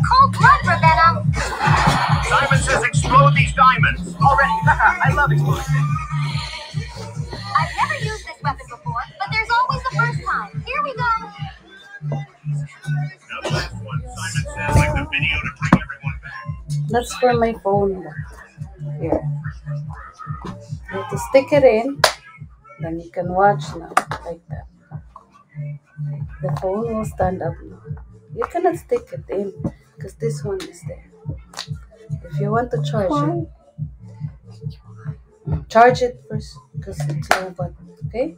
Cold blood, Ravenna. Simon says explode these diamonds. Already. I love exploding. I've never used this weapon before, but there's always the first time. Here we go. Now the last one. Simon says like the video to bring everyone back. That's for my phone. Here. You have to stick it in. Then you can watch now. Like that. The phone will stand up now. You cannot stick it in because this one is there. If you want to charge it, charge it first because it's low button. Okay?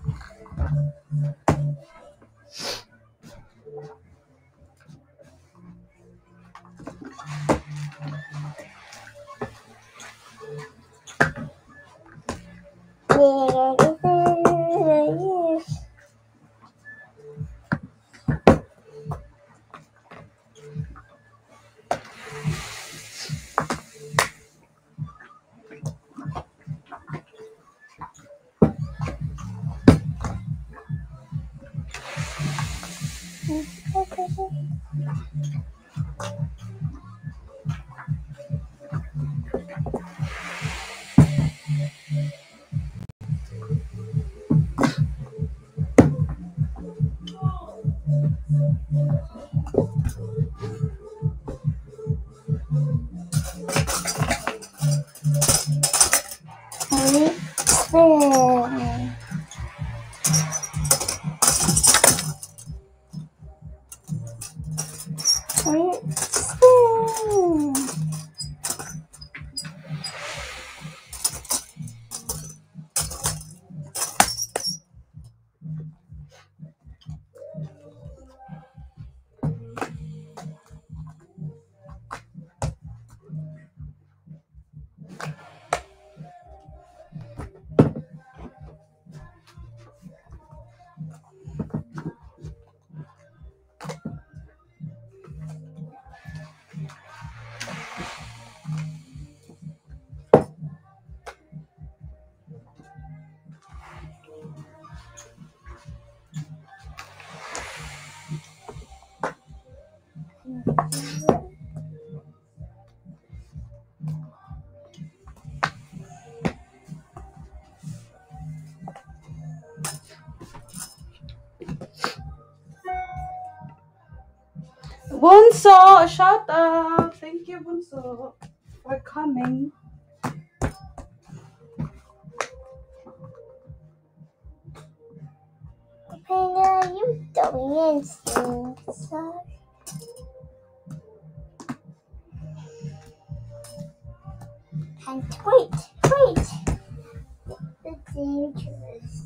Bunso, shout out. Thank you, Bunso, for coming. You doing things. And wait. It's dangerous.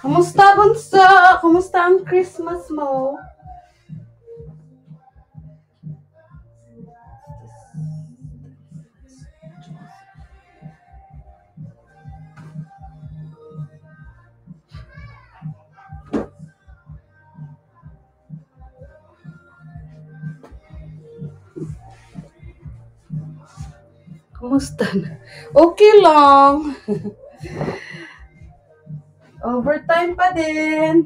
Kumusta, Bunso? Kumusta ang Christmas mo? Kumusta na? Okay lang. Overtime pa din.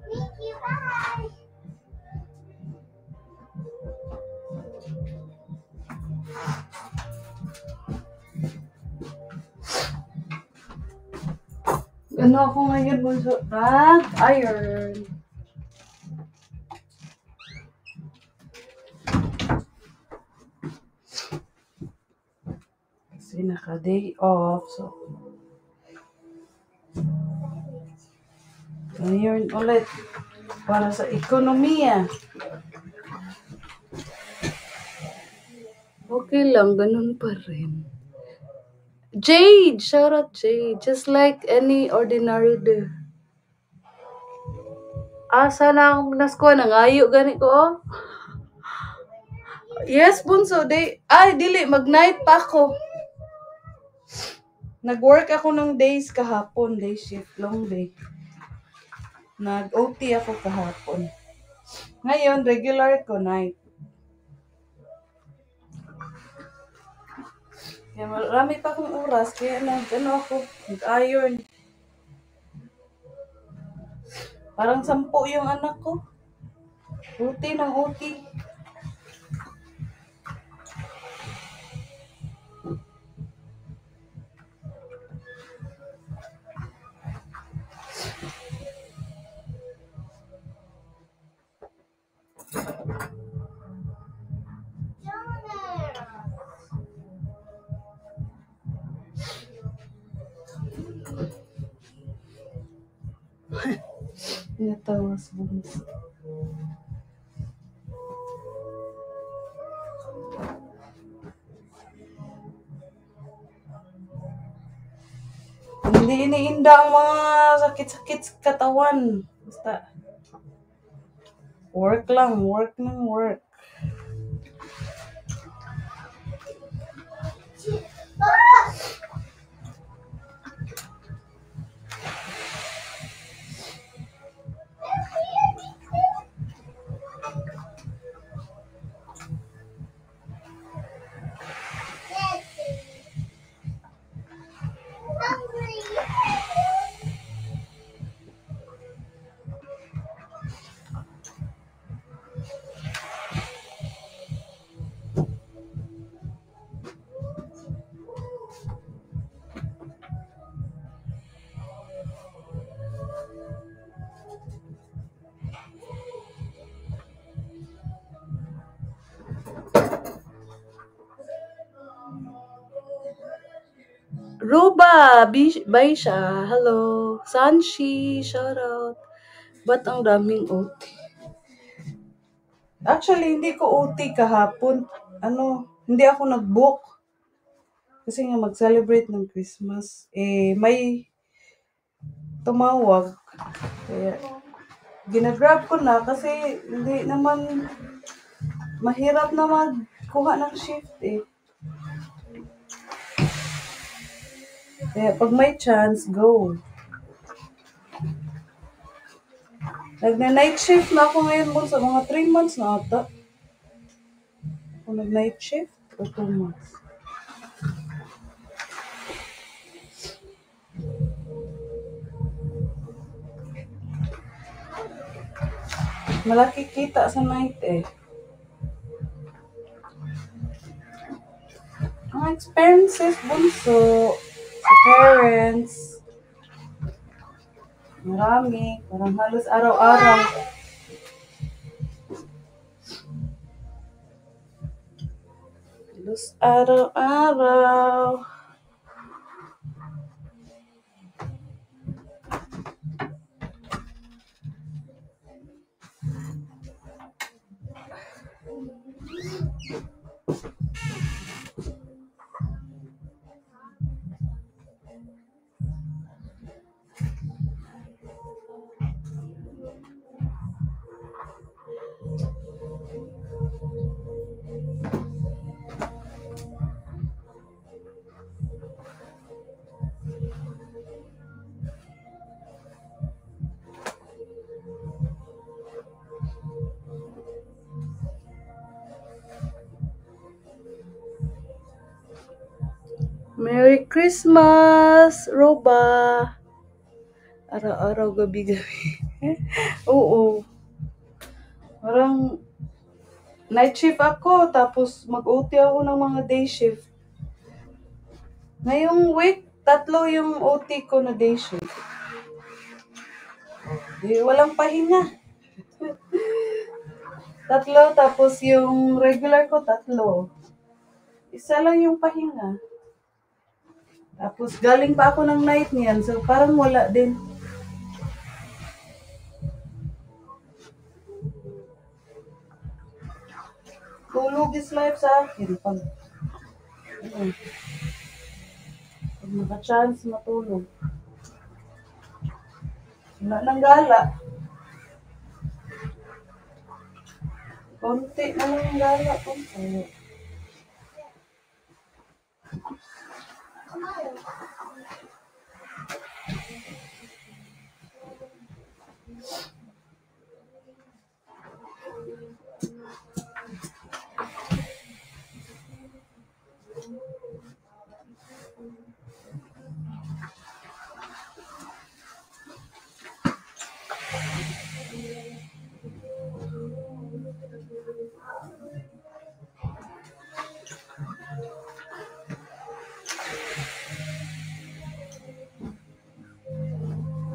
Mickey, bye. Ano ako ngayon, Bunso? Iron. Kasi naka-day off, so ngayon ulit para sa ekonomiya. Okay lang, ganun pa rin. Jade! Shout out Jade. Just like any ordinary day. Sana akong nasko nangayo gani ko, oh. Yes, Bunso. Dili. Mag-night pa ako. Nag-work ako ng days kahapon. Day shift. Long day. Nag-OT ako kahapon. Ngayon, regular ko night. Kaya marami pa akong oras. Kaya ako. Nag-iron. Parang 10 yung anak ko. OT ng OT. Tinatawas Bunso. Hindi iniinda ang mga sakit-sakit sa katawan. Basta work lang, work ng work. Ruba, Baisha, hello. Sanshi, shout out. Ba't ang daming OT? Actually, hindi ko OT kahapon. Hindi ako nag-book. Kasi nga mag-celebrate ng Christmas. May tumawag. Kaya, ginagrab ko na kasi hindi naman mahirap na magkuha ng shift Kaya pag may chance, go. Nagna-night shift na ako ngayon mo sa mga 3 months na ata. Ako nag-night shift o 2 months. Malaki kita sa night eh. Ang expenses, bunso, sa parents. Marami, parang halos araw-araw. Halos araw-araw. Merry Christmas, Roba. Araw-araw, gabi-gabi. Oo. Parang night shift ako, tapos mag-OT ako ng mga day shift. Ngayong week, 3 yung OT ko na day shift. Di, walang pahinga. 3, tapos yung regular ko 3. Isa lang yung pahinga. Tapos galing pa ako ng night niyan, so parang wala din. Tulog is life sa akin. Pag naka-chance matulog. Wala nang gala. Konti na lang yung gala. Konti.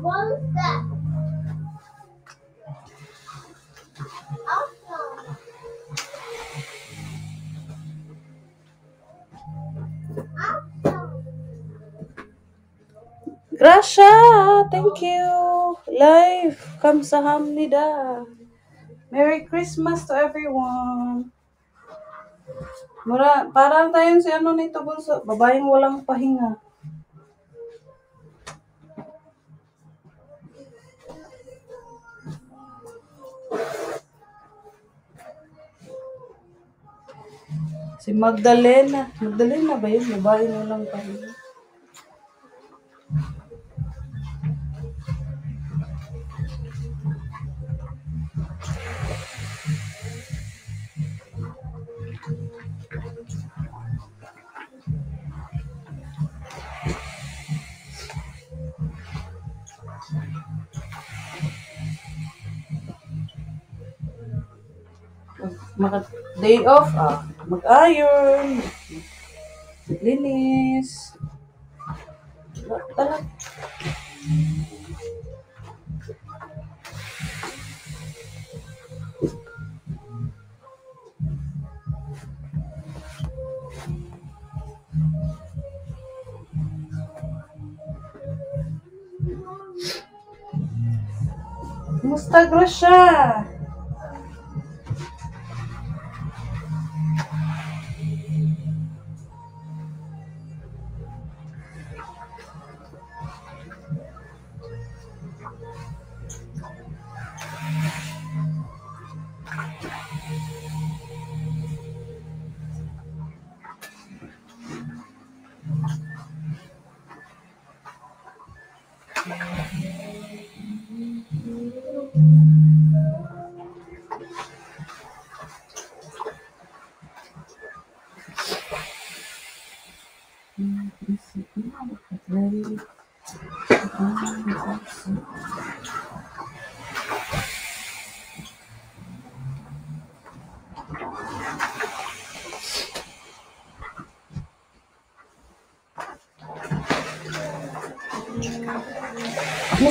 What is that? Awesome. Gracia, thank you. Live, kamsahamnida. Merry Christmas to everyone. Parang tayong si ano nito bunso, babaeng walang pahinga. Si Magdalena. Magdalena ba yun? Babaeng walang pahinga. Day off, mag-iron, maglinis. Talaga. Kumusta, Gracia?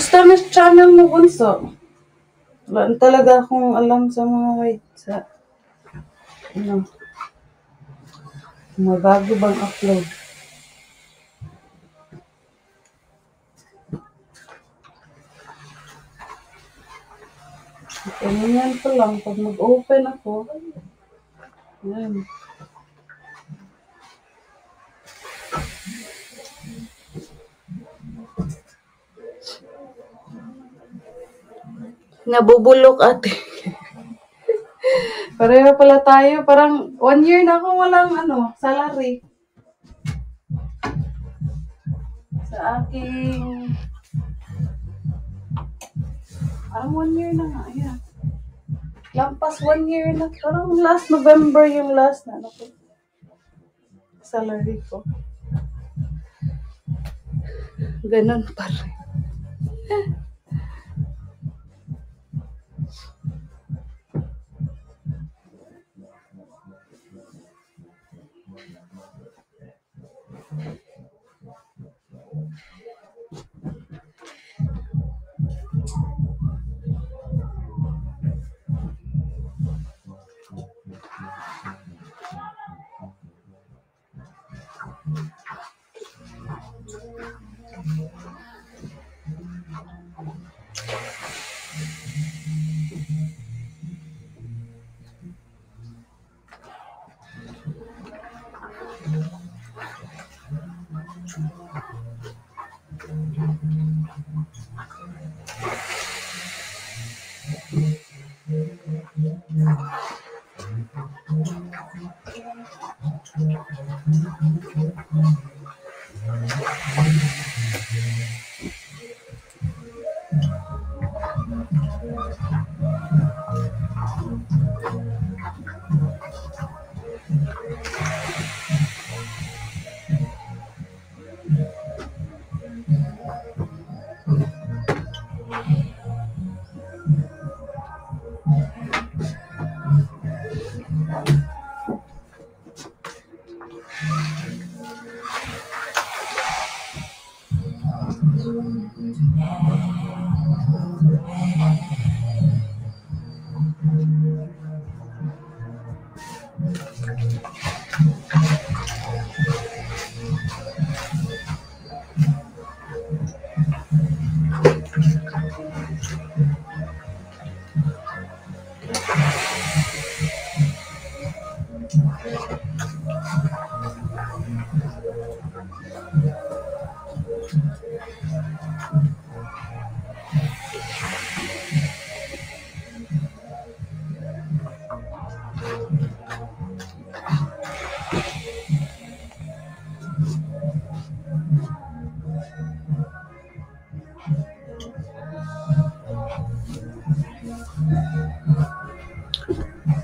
Kamusta na channel mo, Bunso? Wala talaga akong alam sa mga sa ano, mga bago bang upload. Ganyan ko lang pag mag-open ako. Yan. Nabubulok ate. Pareho pala tayo. Parang 1 year na ako walang salary. Sa aking... Parang 1 year na nga. Ayan. Lampas 1 year na. Parang last November yung last na salary ko. Ganun pa rin.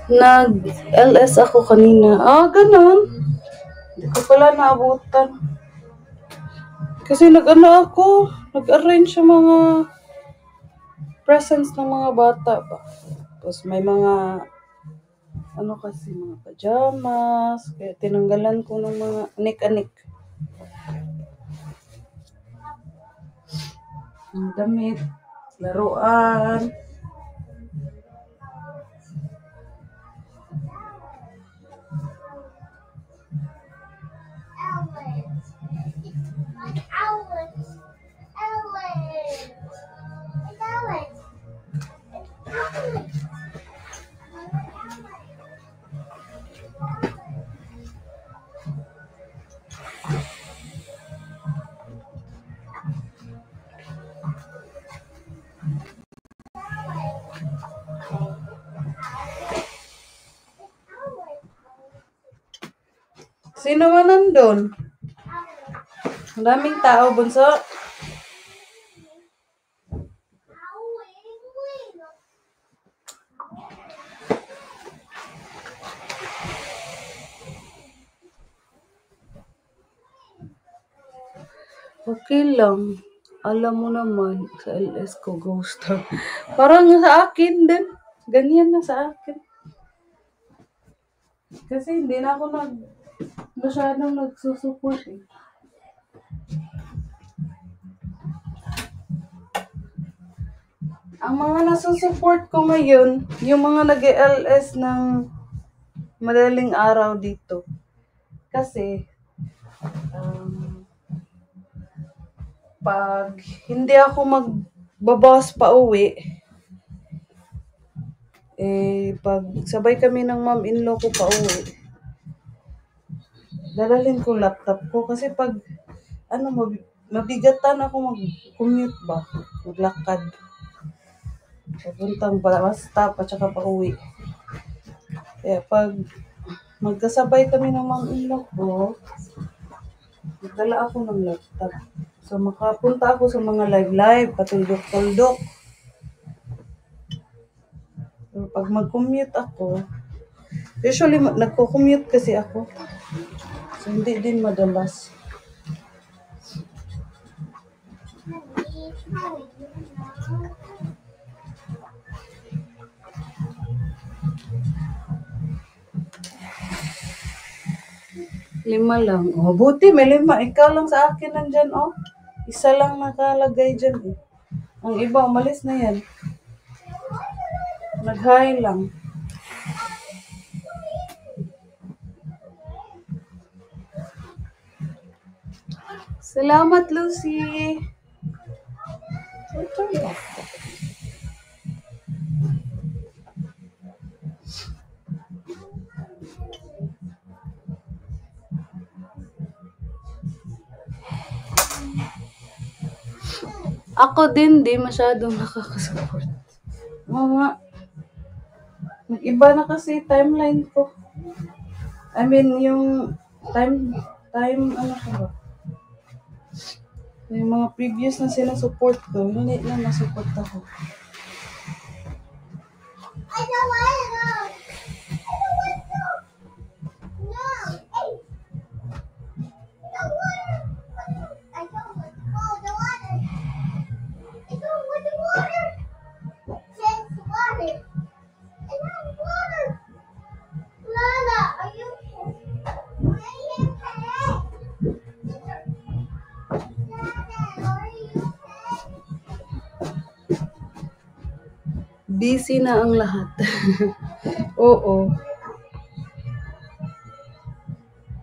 Nag-LS ako kanina. Ganun. Hindi ko pala naabutan. Kasi nag-arrange yung mga presents ng mga bata ba. Tapos may mga, kasi mga pajamas. Kaya tinanggalan ko ng mga anik-anik. Ang damit, laruan. Sino man nandun? Ang daming tao, Bunso. Okay lang. Alam mo naman, sa LS ko, ghoster. Parang sa akin din. Ganyan na sa akin. Kasi hindi na ako masyadong nagsusupport eh. Ang mga nasusupport ko ngayon, yung mga nag-LS ng madaling araw dito. Kasi, pag hindi ako magbabas pa uwi, pag sabay kami ng mom-in-law ko pa uwi, dadalhin ko laptop ko. Kasi pag, mabigatan ako mag-commute ba, maglakad. Papuntang basta pa tsaka pa uwi. Kaya pag magkasabay kami ng mom-in-law ko, magdala ako ng laptop. So, makapunta ako sa mga live-live, patuldok-tuldok. So, pag mag-commute ako, usually nagko-commute kasi ako. So, hindi din madalas. Lima lang. Oh, buti may 5. Ikaw lang sa akin nandyan, oh. Isa lang nakalagay dyan, eh. Ang iba, umalis na yan. Nag-hi lang. Salamat, Lucy. Ito ba? Ako din, di masyadong nakakasupport. Iba na kasi timeline ko. I mean, yung time, ano ko ba? Yung mga previous na sinasupport ko, hindi na nasupport ako. I don't want to go. I don't want to go. No. Hey. The water. I don't want to go. The water. I don't want the water. Change the water. I want water. Lana, are you okay? Are you okay? Lana, are you okay? Busy na ang lahat. Oo.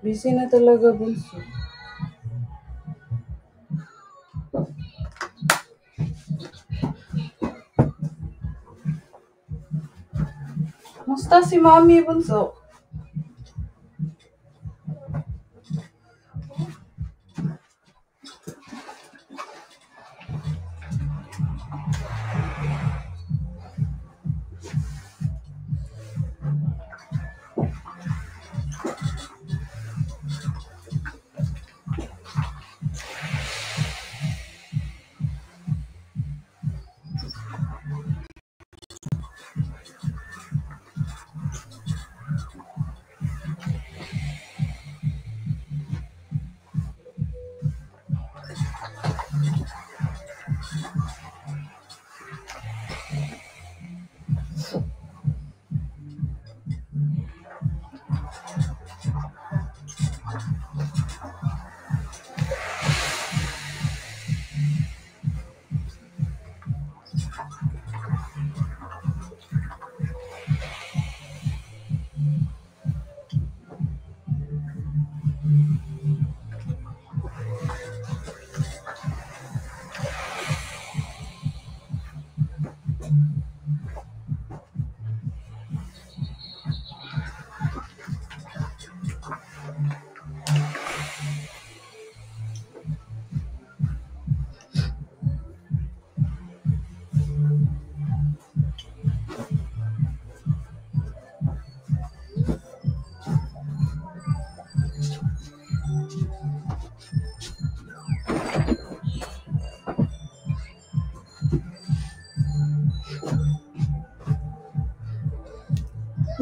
Busy na talaga, bunso. Musta si Mami, bunso?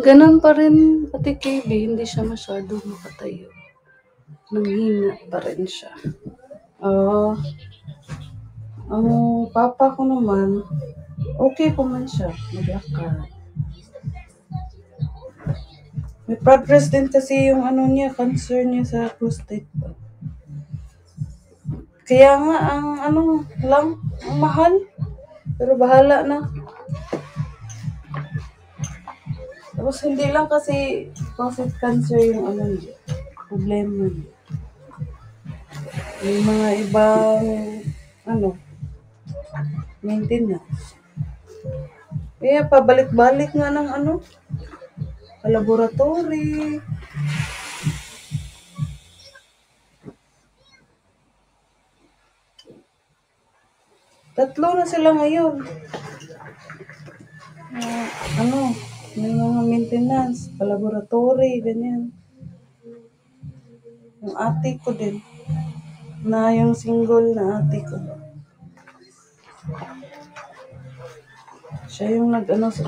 Ganun pa rin, Ate KB, hindi siya masyadong makatayo. Nanghina pa rin siya. Ang papa ko naman, okay pa man siya, maglakad. May progress din kasi yung cancer niya sa prostate. Kaya nga, ang mahal. Pero bahala na. Tapos hindi lang kasi prostate cancer yung ano niya, problema niya. May mga ibang ano, maintenance. Kaya pabalik-balik nga ng ano, laboratory. Tatlo na sila ngayon. Ano, may mga maintenance, laboratory, ganyan. Yung ate ko din, na yung single na ate ko. Siya yung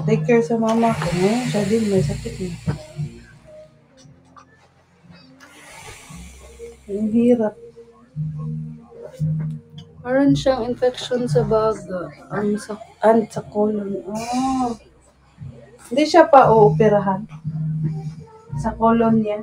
take care sa mama ko. Ngayon, siya din may sakit niya. Yung hirap. Parang siyang infection sa baga. Sa colon. Oh. Hindi siya pa ooperahan. Sa colon niya.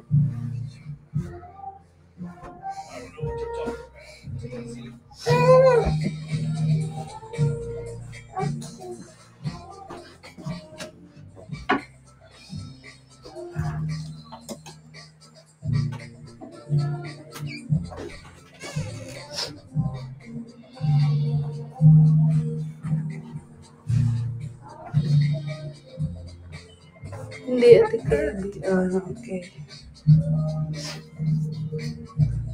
Hindi, ate Kirby. Okay.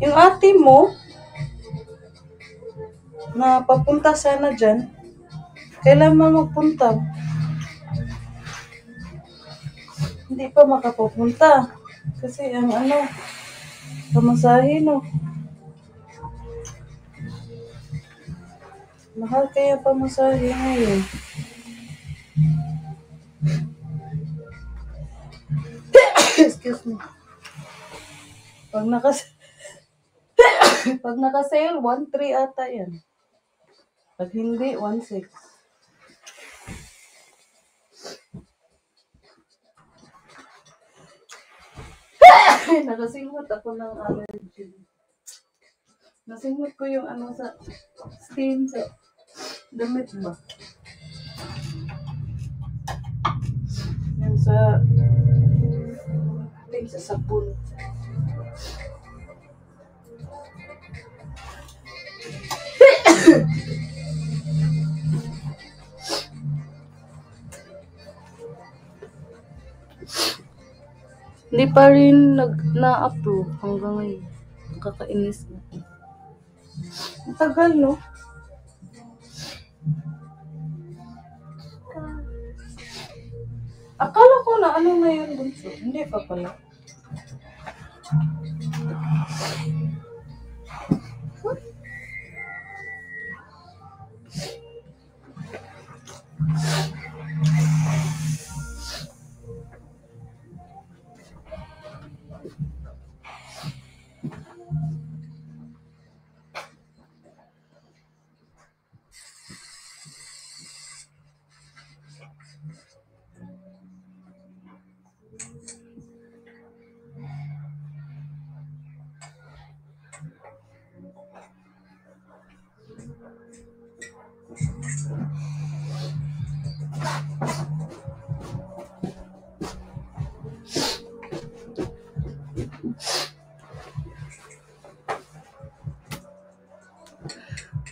Yung ate mo, na papunta sana dyan, kailan mo magpunta? Hindi pa makapapunta. Kasi ang pamasahe, no? Mahal kaya pamasahe ngayon. Excuse me. Pag naka-sale, 1.3 ata yan. Pag hindi, 1.6. Nakasingot ako ng allergy. Nasingot ko yung sa steam sa damit ba? Yung sa sabon. Hindi pa rin na-approve hanggang ngayon. Nakakainis na. Ang tagal, no? Akala ko na na yun, bunso. Hindi pa pala.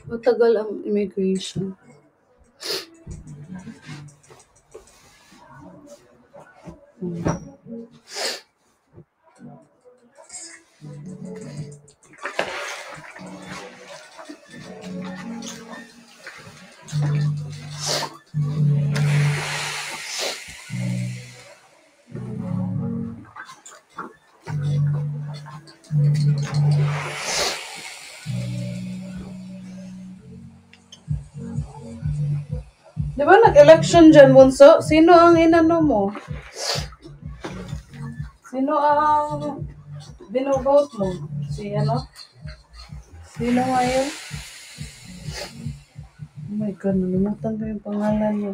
Matagal ang immigration. Di ba nag-election dyan, bunso? Sino ang inano mo? Sino ang binovote mo? Sino nga yun? Oh my God, nalimutan ko yung pangalan niya.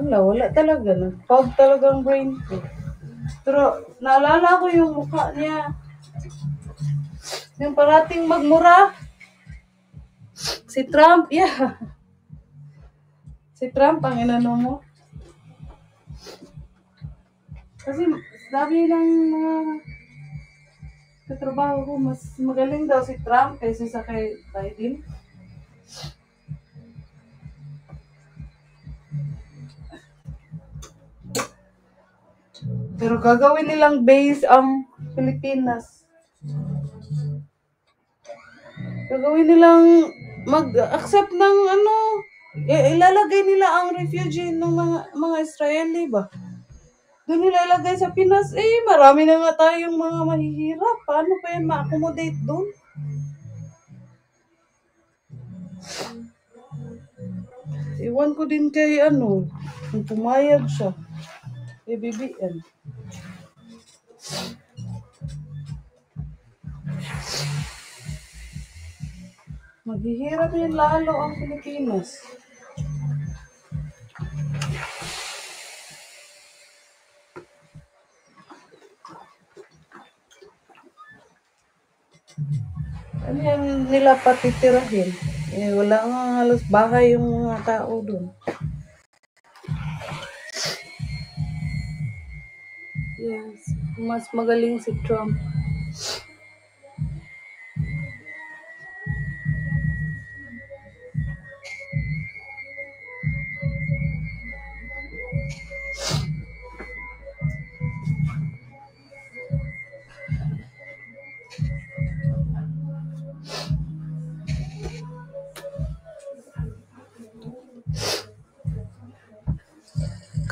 Wala talaga. Nag-fog talagang brain ko. Pero naalala ko yung mukha niya. Yung parating magmura. Si Trump, yeah. Si Trump ang inano mo. Kasi sabi ng mga katrabaho ko, mas magaling daw si Trump kaysa sa kay Biden. Pero gagawin nilang base ang Pilipinas. Gagawin nilang mag-accept ng ilalagay nila ang refugee ng mga Israeli ba? Doon nila ilagay sa Pinas, marami na nga tayong mga mahihirap. Paano pa yan ma-accommodate doon? Iwan ko din kay kung pumayag siya. BBM. Maghihirap yan lalo ang Pilipinas. Ano yan nila patitirahin? Wala nga halos bahay yung mga tao doon. Yes, mas magaling si Trump.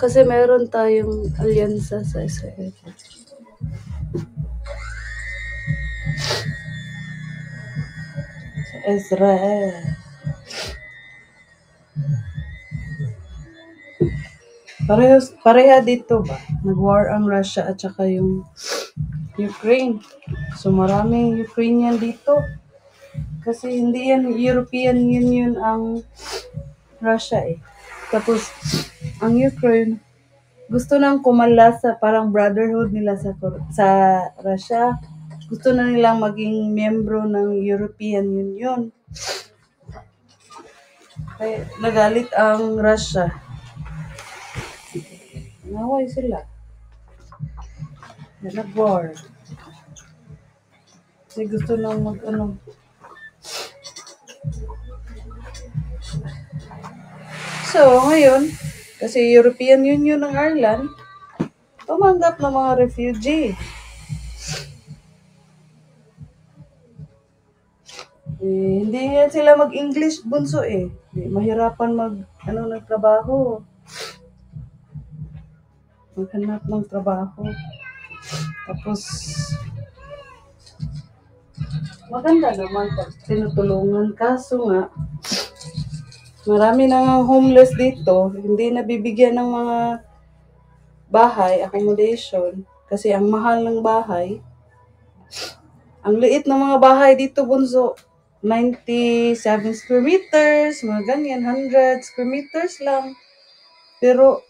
Kasi meron tayong alyansa sa Israel. Sa Israel. Pareha dito ba? Nag-war ang Russia at saka yung Ukraine. So maraming Ukrainian dito. Kasi hindi yan European Union ang Russia Tapos ang Ukraine gusto nang kumalasa parang brotherhood nila sa Russia. Gusto na nilang maging miyembro ng European Union. Kaya nagalit ang Russia. Naway sila. Nag-war. Kasi gusto nang So, ngayon, kasi European Union ng Ireland, tumanggap ng mga refugee. Hindi yan sila mag-English bunso mahirapan ng trabaho. Maghanap ng trabaho. Tapos, maganda naman pag tinutulungan. Kaso nga, marami nang homeless dito, hindi nabibigyan ng mga bahay, accommodation, kasi ang mahal ng bahay. Ang liit ng mga bahay dito, bunso, 97 square meters, mga ganyan, 100 square meters lang. Pero,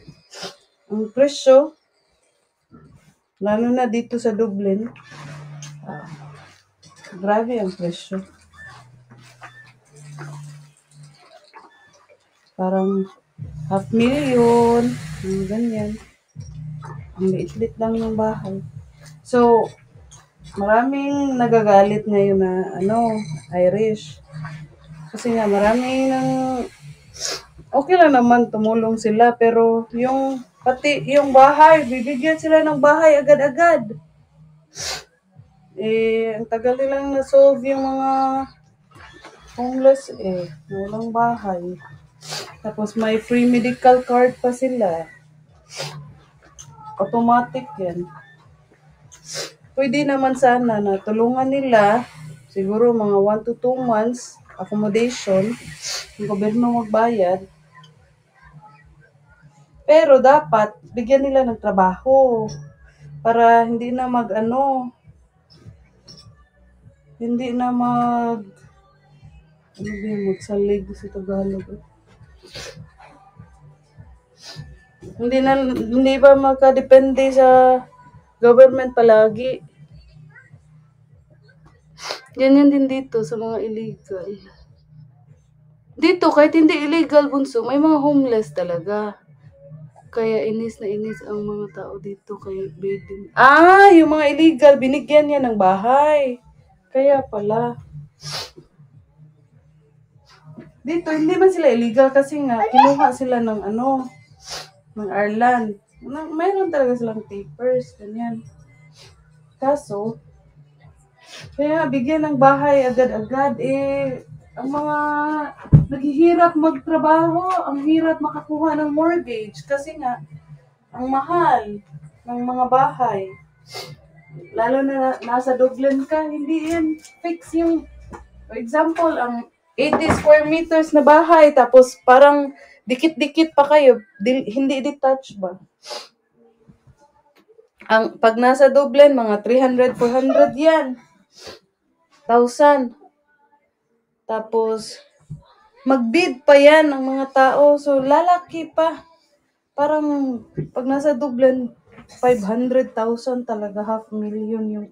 ang presyo, lalo na dito sa Dublin, grabe ang presyo. Parang 500,000, mga ganyan. Ang liit-liit lang ng bahay. So, maraming nagagalit ngayon na Irish. Kasi nga maraming okay lang naman tumulong sila pero pati yung bahay, bibigyan sila ng bahay agad-agad. Ang tagal nilang na-solve yung mga homeless walang bahay. Tapos may free medical card pa sila. Automatic yan. Pwede naman sana na tulungan nila, siguro mga 1 to 2 months accommodation, yung gobyerno magbayad. Pero dapat bigyan nila ng trabaho para hindi na magsalig sa Tagalog. Hindi ba makadepende sa government palagi. Ganyan din dito sa mga illegal. Dito, kahit hindi illegal, bunso, may mga homeless talaga. Kaya inis na inis ang mga tao dito kay Biden. Yung mga illegal, binigyan niya ng bahay. Kaya pala. Dito, hindi man sila illegal kasi nga, kinuha sila ng ng Ireland. Mayroon talaga silang papers, ganyan. Kaso, kaya bigyan ng bahay agad-agad, ang mga naghihirap magtrabaho, ang hirap makakuha ng mortgage kasi nga, ang mahal ng mga bahay. Lalo na nasa Dublin ka, hindi yan fix yung, for example, ang 80 square meters na bahay, tapos parang dikit-dikit pa kayo, hindi detached ba? Pag nasa Dublin, mga 300, 400 yan. 1,000. Tapos, magbid pa yan ang mga tao. So, lalaki pa. Parang, pag nasa Dublin, 500,000 talaga, 500,000 yung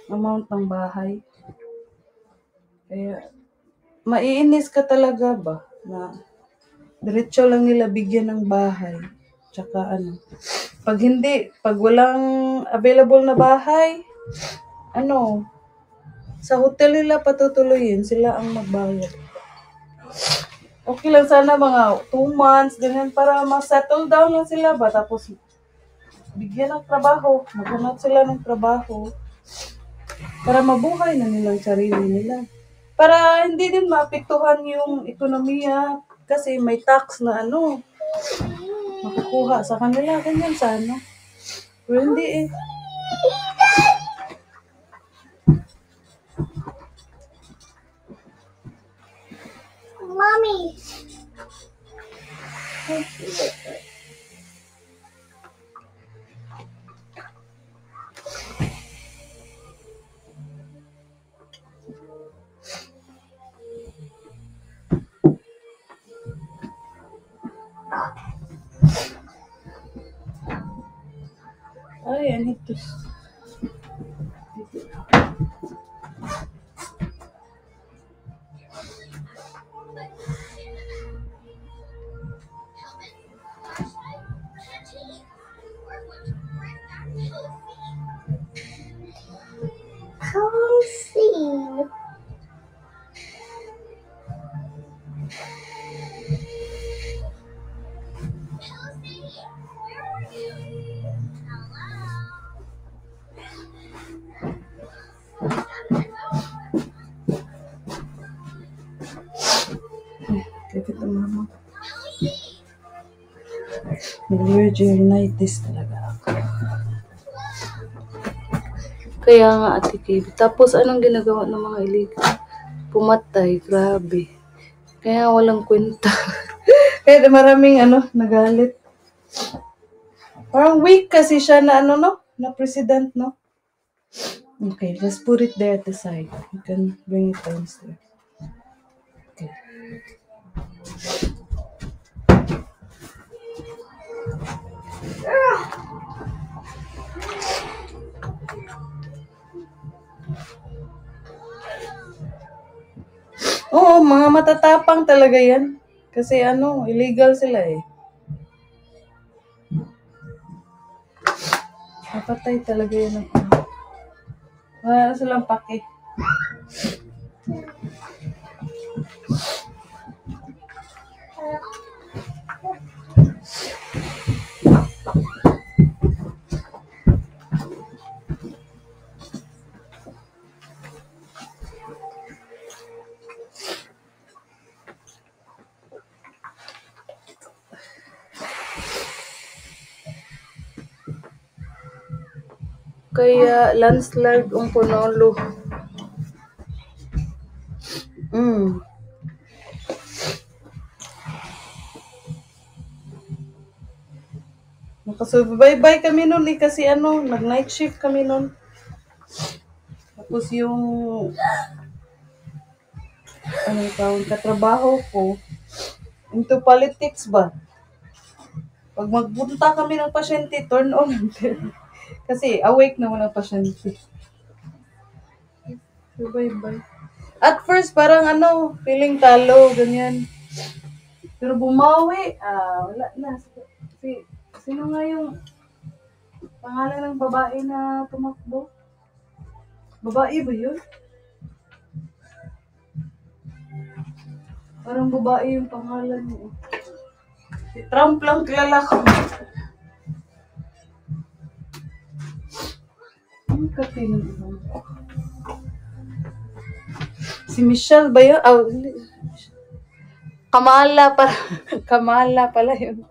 amount ng bahay. Kaya, maiinis ka talaga ba? Na, diretso lang nila bigyan ng bahay. Tsaka pag walang available na bahay, sa hotel nila patutuloyin, sila ang magbayad. Okay lang sana mga 2 months, ganyan, para ma-settle down lang sila ba? Tapos, bigyan ng trabaho, maghanap sila ng trabaho, para mabuhay na nilang sarili nila. Para hindi din maapektuhan yung ekonomiya, kasi may tax na makukuha sa kanila, ganyan sana. Pero hindi Mommy. I need to. Come see. Kita mama. Allergitis talaga ako. Kaya nga, Ate Kay. Tapos, anong ginagawa ng mga illegal? Pumatay, grabe. Kaya walang kwenta. Kaya maraming nagalit. Parang weak kasi siya na na president, no? Okay, just put it there at the side. You can bring it downstairs. Okay. Oo, mga matatapang talaga yan. Kasi illegal sila eh. Napatay talaga yan. Wala silang pake. Kaya landslide ang Ponolo. Nakasubaybay kami nun kasi nag-night shift kami nun. Tapos yung katrabaho ko into politics ba? Pag magpunta kami ng pasyente, turn on. Kasi awake naman ang pasyente. Bye-bye. At first, parang feeling talo, ganyan. Pero bumawi, wala na. Sino nga yung pangalan ng babae na tumakbo? Babae ba yun? Parang babae yung pangalan niya. Si Trump lang kilala ko. Ang katino. Si Michelle ba yun? Hindi. Kamala pala yun.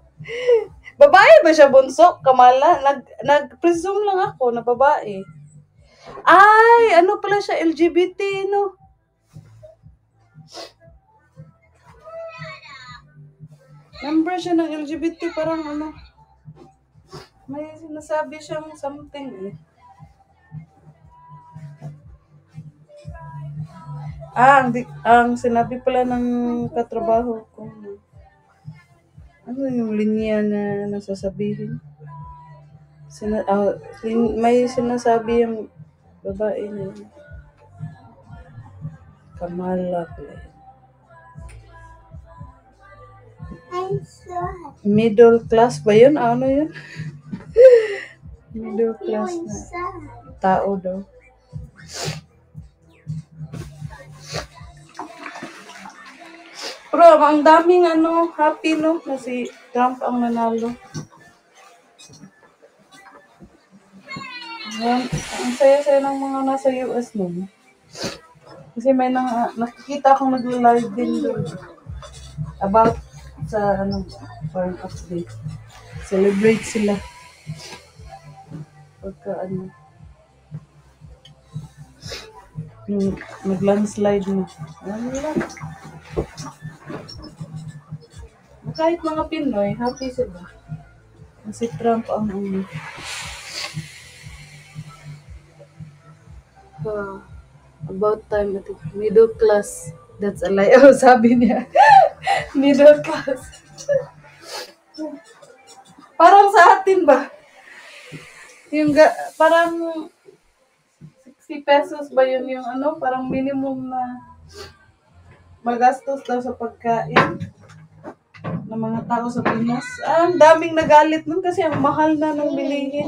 Babae ba siya, bunso? Kamala? Nag-presume lang ako na babae. Ay, pala siya, LGBT, no? Member siya ng LGBT, parang may sinasabi siyang something eh. Ang sinabi pala ng katrabaho ko, ano yung linya na nasasabihin? May sinasabi yung babae na yun. Kamala pala yun. Middle class ba yun? Ano yun? Middle class na tao daw. Pero ang daming happy no na si Trump ang nanalo. Ang saya-saya ng mga nasa US no. Kasi may nakikita akong nagla-live din doon about sa foreign update. Celebrate sila. Pagka yung nag-landslide na. Ano lang. Kahit mga Pinoy, happy sila. Kasi Trump ang about time, I think, middle class. That's a lie. Oh, sabi niya. Middle class. Parang sa atin ba? Yung parang 60 pesos ba yun yung parang minimum na magastos daw sa pagkain ng mga tao sa Pinas. Ang daming nagalit nun kasi ang mahal na nung bilihin.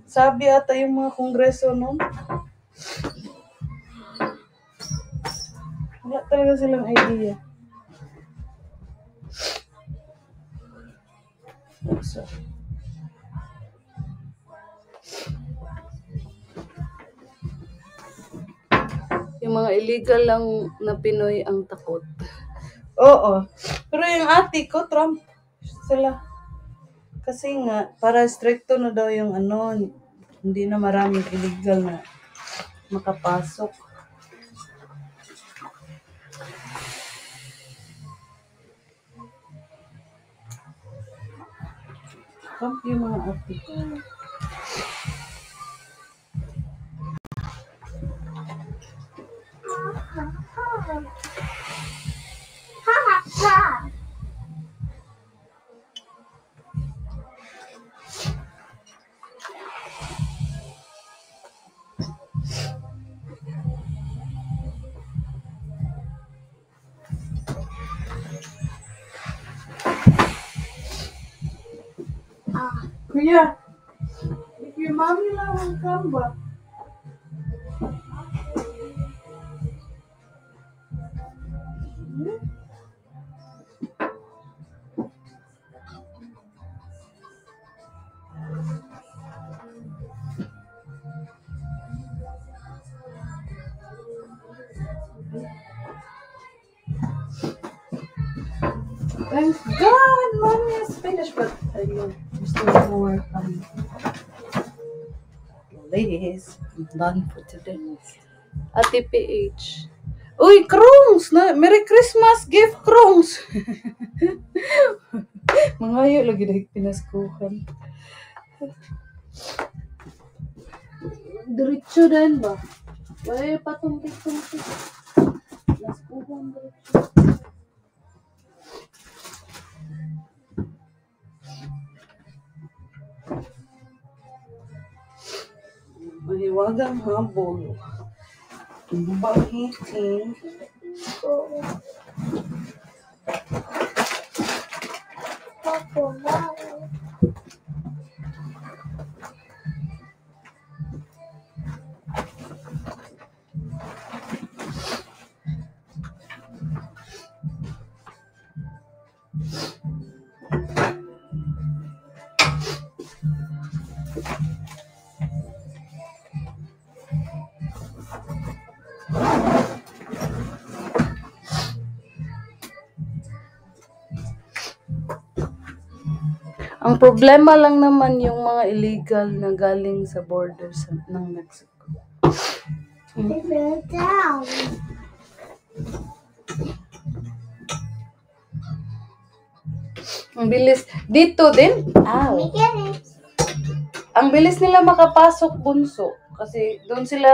Sabi ata yung mga kongreso nun. Wala talaga silang idea. So, yung mga illegal lang na Pinoy ang takot. Oo. Pero yung ate ko, Trump sila. Kasi nga, para stricto na daw yung hindi na maraming illegal na makapasok. Trump yung mga ate ko. Kuya, if your mommy now will come ba? Thank God, mommy is finished, but I know there's still more ladies. I'm done for today. Ate PH. Uy, Krongs! Merry Christmas gift, Krongs! Mangayo lagi dahil pinaskuhan. Diretso din ba? Wala patong-tong. Pinaskuhan diretso. Hiwagang habol. Bahiting. Ang problema lang naman yung mga illegal na galing sa borders ng Mexico. Down. Ang bilis. Dito din. We get it. Ang bilis nila makapasok, bunso. Kasi doon sila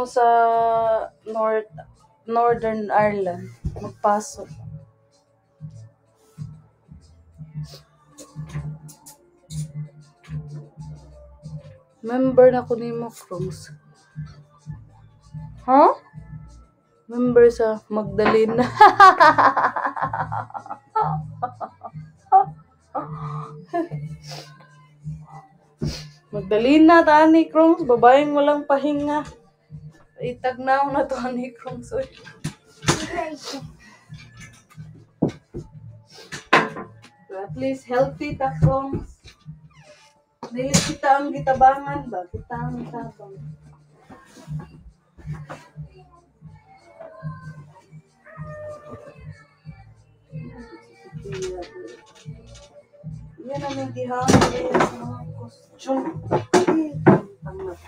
sa Northern Ireland. Magpasok. Member na ko nimo, Cruz. Huh? Member sa Magdalena. Magdalena, tani, Cruz. Babaeng walang pahinga. Itagnaw na to, ni Cruz. At least healthy ta, Cruz. Dili kita ang gitabangan ba? Kita ang tabang. Yan ang may gihangin sa mga costume. Tangat.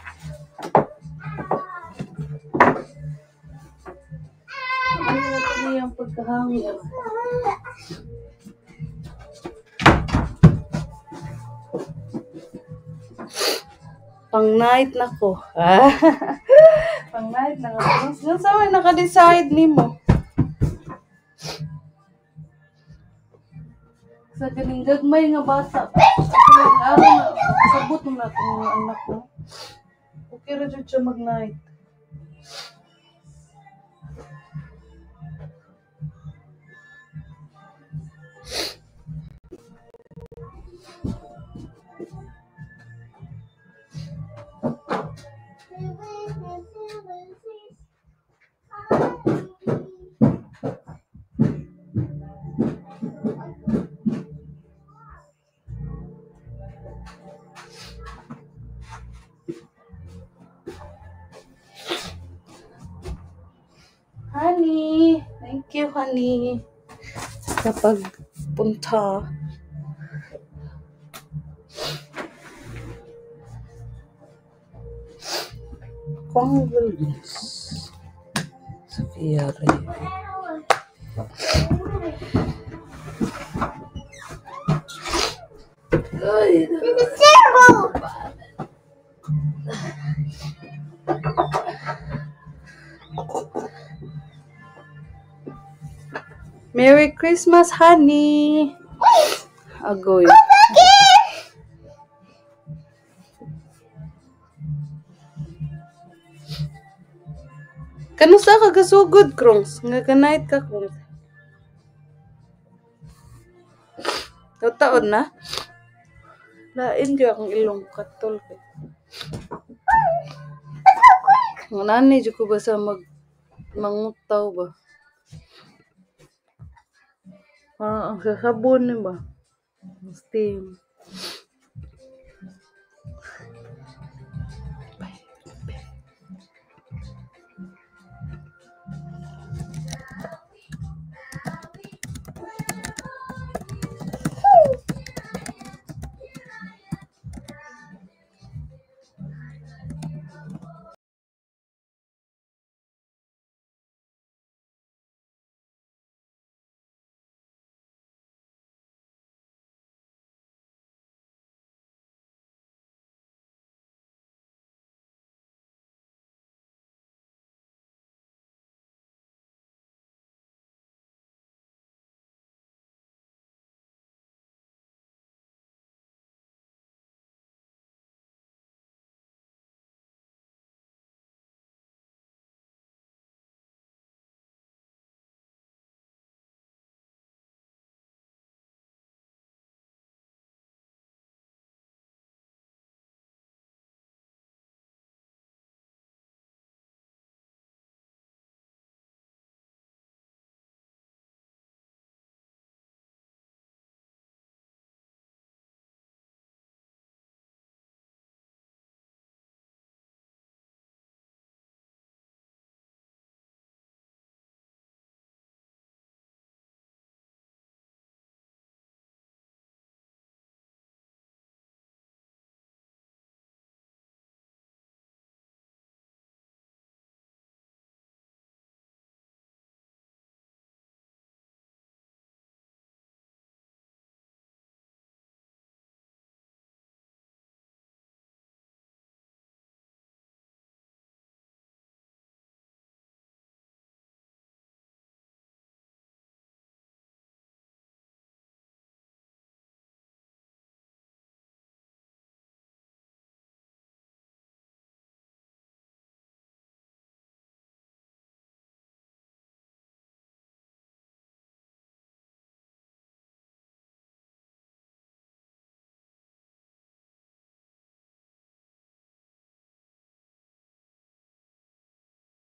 Ano na ito niyang pagkahangin? Pang night na ko. Pang night na ko. Nga sa may naka-decide ni mo. Sa ganing gagmay nga bata. Sabot mo na itong mga anak mo. Okay ra dyan siya mag-night. Honey, thank you, honey. Kapag punta. Congress. Sophia Rey. This is terrible. Merry Christmas, honey. Agoy. Kanusta ka gasugod, Krungs? Nga ka-night ka, Krungs. Taon na? Lain di akong ilong katol. Nga nani, di ko ba sa mangutaw ba? Ang sasabon ba? Steam.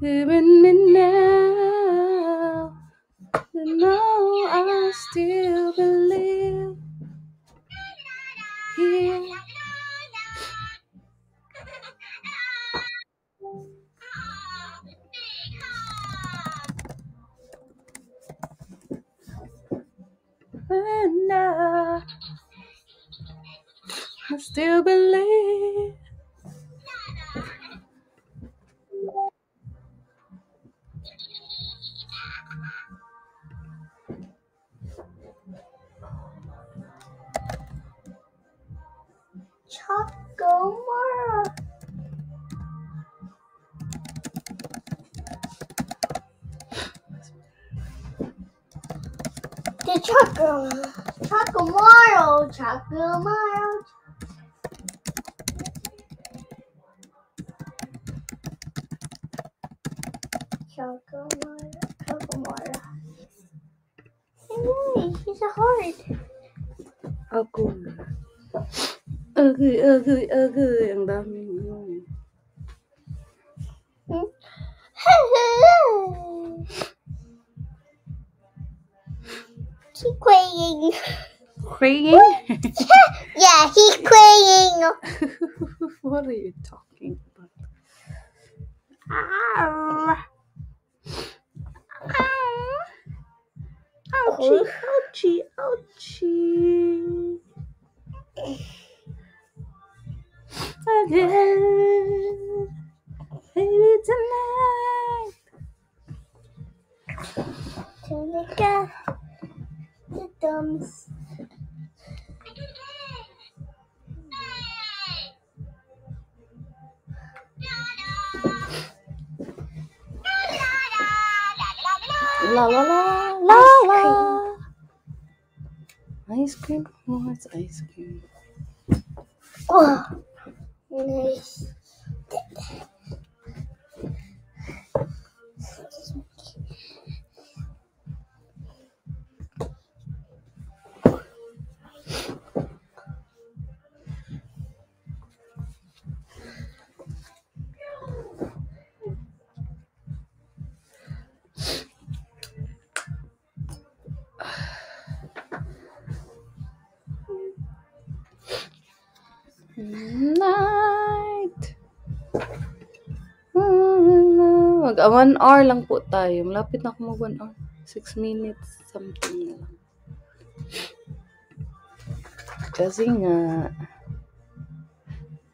Even me now, you know I still believe here. And I still believe. Chocomora. The Chocomoro. Chocomora. Hey, he's a heart. Ako. Agay. Ang daming yun. He's praying. Praying? Yeah, he's praying. What are you talking about? Ow. Ouchie. Again, baby tonight. Tunica, the thumbs. La. Ice cream? What's ice cream? Oh, nice. Night. 1 hour lang po tayo. Malapit na ako mag 1 hour. 6 minutes something na lang. Kasi nga,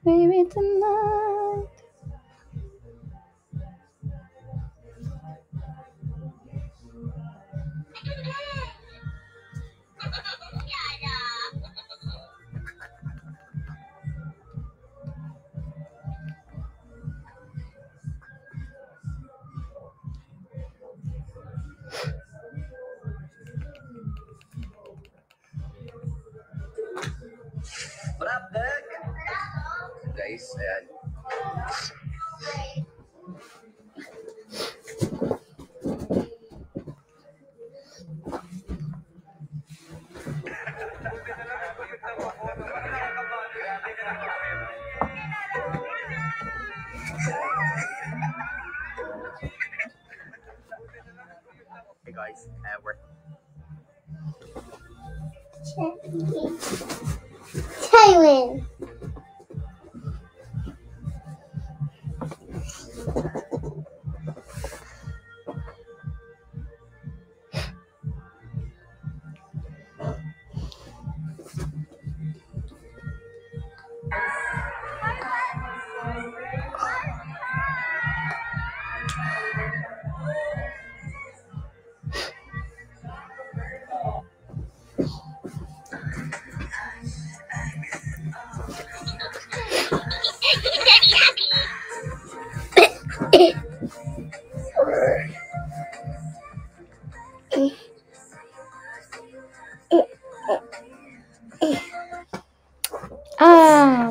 baby tonight. What up, Doug? Guys, ayan. Hey guys, we're Tywin.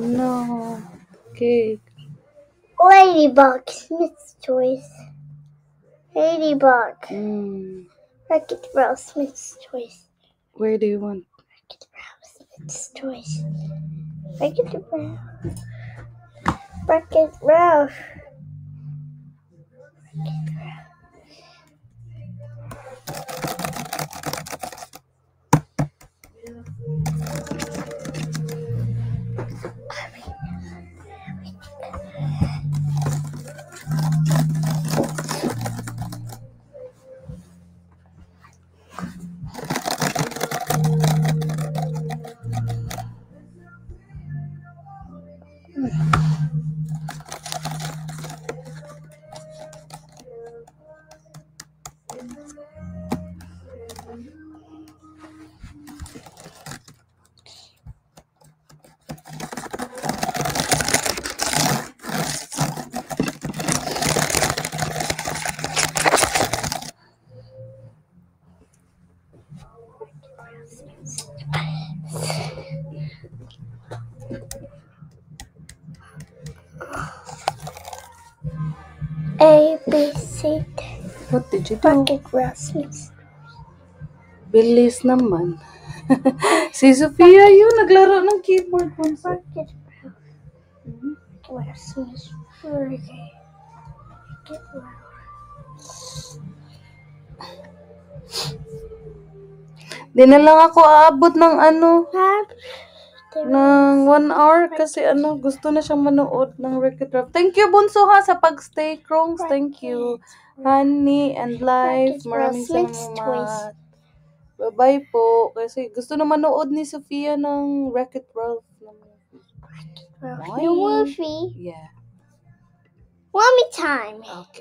No. Cake. Ladybug, Smith's Choice. Ladybug. Wreck-It Ralph, Smith's Choice. Where do you want? Wreck-It Ralph, Smith's Choice. Wreck-It Ralph. Wreck-It Ralph. A, B, C, D. What did you do? Rocket Rasmus. Bilis naman. Si Sophia yun, naglaro ng keyboard. Rocket Rasmus. Rocket Rasmus. Di na lang ako aabot ng ng 1 hour kasi gusto na siyang manood ng Wreck-It Ralph. Thank you, Bunso, ha, sa pagstay, Krongs. Thank you. Honey and Life, maraming salamat. Bye-bye po. Kasi gusto na manood ni Sophia ng Wreck-It Ralph. New movie. Yeah. Mommy time. Okay.